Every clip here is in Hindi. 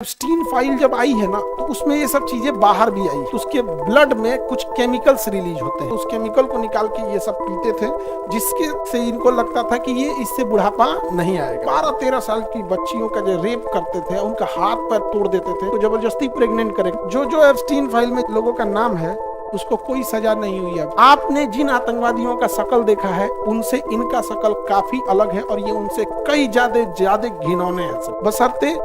एप्स्टीन फाइल जब आई है ना तो उसमें ये सब चीजें बाहर भी आई। तो उसके ब्लड में कुछ केमिकल्स रिलीज होते हैं, उस केमिकल को निकाल के ये सब पीते थे, जिसके से इनको लगता था कि ये इससे बुढ़ापा नहीं आएगा। 12-13 साल की बच्चियों का जो रेप करते थे, उनका हाथ पैर तोड़ देते थे, तो जबरदस्ती प्रेग्नेंट करे। जो एप्स्टीन फाइल में लोगों का नाम है उसको कोई सजा नहीं हुई है। आपने जिन आतंकवादियों का शकल देखा है उनसे इनका शकल काफी अलग है और ये उनसे कई ज्यादा घिनौने हैं। बशर्ते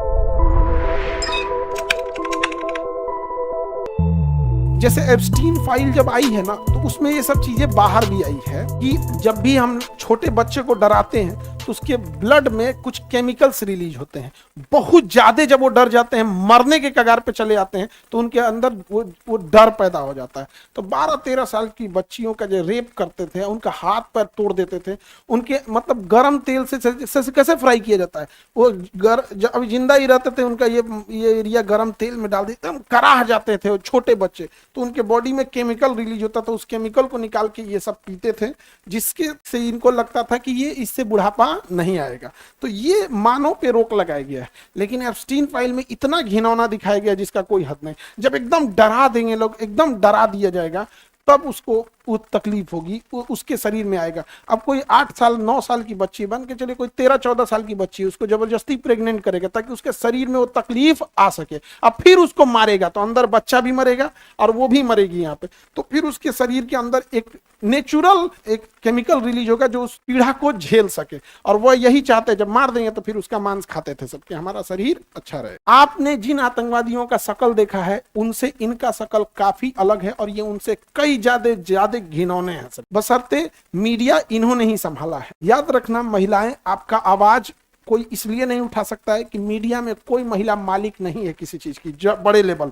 जैसे एप्स्टीन फाइल जब आई है ना तो उसमें ये सब चीजें बाहर भी आई है कि जब भी हम छोटे बच्चे को डराते हैं तो उसके ब्लड में कुछ केमिकल्स रिलीज होते हैं बहुत ज्यादा। जब वो डर जाते हैं, मरने के कगार पे चले जाते हैं, तो उनके अंदर वो डर पैदा हो जाता है। तो 12-13 साल की बच्चियों का जो रेप करते थे, उनका हाथ पैर तोड़ देते थे, उनके मतलब गर्म तेल से कैसे फ्राई किया जाता है, वो अभी जिंदा ही रहते थे, उनका ये एरिया गर्म तेल में डाल देते, हम कराह जाते थे वो छोटे बच्चे, तो उनके बॉडी में केमिकल रिलीज होता था। उस केमिकल को निकाल के ये सब पीते थे, जिसके से इनको लगता था कि ये इससे बुढ़ापा नहीं आएगा। तो ये मानव पे रोक लगाया गया है, लेकिन एप्स्टीन फाइल में इतना घिनौना दिखाया गया जिसका कोई हद नहीं। जब एकदम डरा देंगे लोग, एकदम डरा दिया जाएगा, तब उसको वो तकलीफ होगी, उसके शरीर में आएगा। अब कोई 8 साल 9 साल की बच्ची बन के चले, कोई 13-14 साल की बच्ची, उसको जबरदस्ती प्रेग्नेंट करेगा ताकि उसके शरीर में वो तकलीफ आ सके। अब फिर उसको मारेगा तो अंदर बच्चा भी मरेगा और वो भी मरेगी यहाँ पे। तो फिर उसके शरीर के अंदर एक नेचुरल एक केमिकल रिलीज होगा जो उस पीड़ा को झेल सके, और वह यही चाहते हैं। जब मार देंगे तो फिर उसका मांस खाते थे सबके, हमारा शरीर अच्छा रहे। आपने जिन आतंकवादियों का शकल देखा है उनसे इनका शकल काफी अलग है और ये उनसे कई ज्यादा घिनौने हैं सब। बशर्ते मीडिया इन्होंने ही संभाला है। याद रखना महिलाएं, आपका आवाज कोई इसलिए नहीं उठा सकता है कि मीडिया में कोई महिला मालिक नहीं है किसी चीज की। बड़े लेवल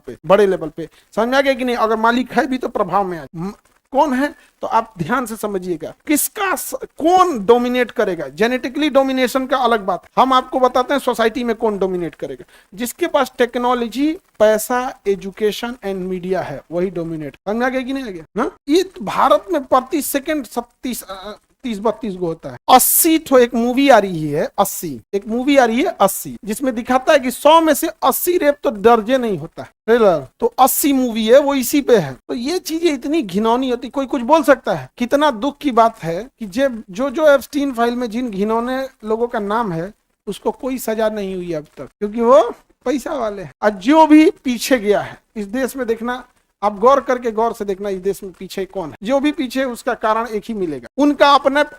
पे समझ आ गया कि नहीं? अगर मालिक है भी तो प्रभाव में आए। कौन है तो आप ध्यान से समझिएगा, किसका कौन डोमिनेट करेगा। जेनेटिकली डोमिनेशन का अलग बात, हम आपको बताते हैं सोसाइटी में कौन डोमिनेट करेगा। जिसके पास टेक्नोलॉजी, पैसा, एजुकेशन एंड मीडिया है वही डोमिनेट। समझ आ गया कि नहीं आ गया ना? ये भारत में प्रति सेकंड 30-32 गो होता है। 80 तो एक मूवी आ रही है, 80 जिसमें दिखाता है कि 100 में से 80 रेप तो दर्जे नहीं होता है। ट्रेलर तो 80 मूवी है, वो इसी पे है। तो ये चीजें इतनी घिनौनी होती, कोई कुछ बोल सकता है? कितना दुख की बात है कि जो एप्स्टीन फाइल में जिन घिनौने लोगों का नाम है उसको कोई सजा नहीं हुई अब तक, क्योंकि वो पैसा वाले हैं। और जो भी पीछे गया है इस देश में, देखना आप गौर से देखना, इस देश में पीछे कौन है। जो भी पीछे, उसका कारण एक ही मिलेगा,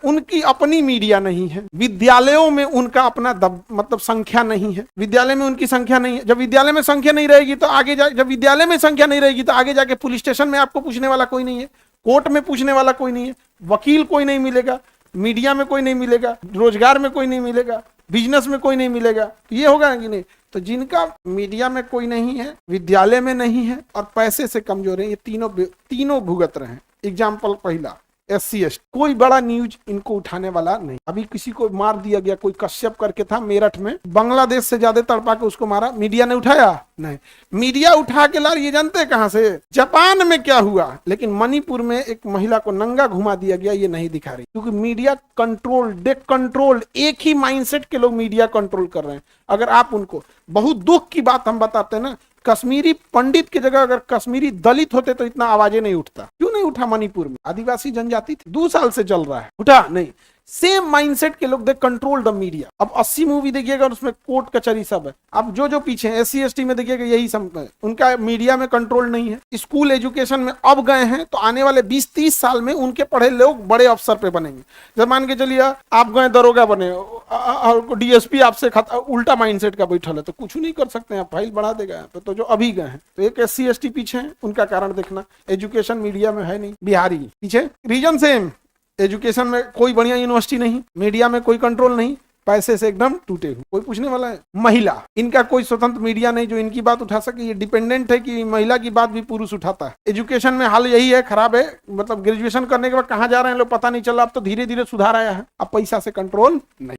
उनकी अपनी मीडिया नहीं है। विद्यालयों में उनका अपना मतलब संख्या नहीं है। विद्यालय में उनकी संख्या नहीं है। जब विद्यालय में संख्या नहीं रहेगी तो जब विद्यालय में संख्या नहीं रहेगी तो आगे जाके पुलिस स्टेशन में आपको पूछने वाला कोई नहीं है, कोर्ट में पूछने वाला कोई नहीं है, वकील कोई नहीं मिलेगा, मीडिया में कोई नहीं मिलेगा, रोजगार में कोई नहीं मिलेगा, बिजनेस में कोई नहीं मिलेगा। तो ये होगा कि नहीं? तो जिनका मीडिया में कोई नहीं है, विद्यालय में नहीं है और पैसे से कमजोर है, ये तीनों भुगत रहे हैं। एग्जाम्पल पहला, SC/ST, कोई बड़ा न्यूज इनको उठाने वाला नहीं। अभी किसी को मार दिया गया, कोई कश्यप करके था मेरठ में, बांग्लादेश से ज्यादा तड़पा के उसको मारा, मीडिया ने उठाया नहीं। मीडिया उठा के ला, ये जानते हैं कहां से? जापान में क्या हुआ, लेकिन मणिपुर में एक महिला को नंगा घुमा दिया गया, ये नहीं दिखा रही, क्योंकि मीडिया कंट्रोल्ड, एक ही माइंडसेट के लोग मीडिया कंट्रोल कर रहे हैं। अगर आप उनको, बहुत दुख की बात हम बताते हैं ना, कश्मीरी पंडित की जगह अगर कश्मीरी दलित होते तो इतना आवाजें नहीं उठता। क्यों नहीं उठा? मणिपुर में आदिवासी जनजाति थी, 2 साल से चल रहा है, उठा नहीं। सेम माइंडसेट के लोग, दे कंट्रोल द मीडिया। अब 80 मूवी देखिएगा उसमें कोर्ट कचहरी सब है। अब जो पीछे है SC/ST में देखिएगा यही सब है। उनका मीडिया में कंट्रोल नहीं है। स्कूल एजुकेशन में अब गए हैं तो आने वाले 20-30 साल में उनके पढ़े लोग बड़े अफसर पे बनेंगे। जब मान के चलिए आप गए दरोगा बने और DSP आपसे उल्टा माइंडसेट का बैठल है तो कुछ नहीं कर सकते हैं, फाइल बढ़ा देगा यहाँ पे। तो जो अभी गए हैं तो एक SC/ST पीछे है, उनका कारण देखना। एजुकेशन मीडिया में है नहीं, बिहारी पीछे। रीजन सेम, एजुकेशन में कोई बढ़िया यूनिवर्सिटी नहीं, मीडिया में कोई कंट्रोल नहीं, पैसे से एकदम टूटे हुए, कोई पूछने वाला है? महिला, इनका कोई स्वतंत्र मीडिया नहीं जो इनकी बात उठा सके। ये डिपेंडेंट है कि महिला की बात भी पुरुष उठाता है। एजुकेशन में हाल यही है, खराब है। मतलब ग्रेजुएशन करने के बाद कहाँ जा रहे हैं लोग पता नहीं चला। अब तो धीरे धीरे सुधार आया है, अब पैसा से कंट्रोल नहीं।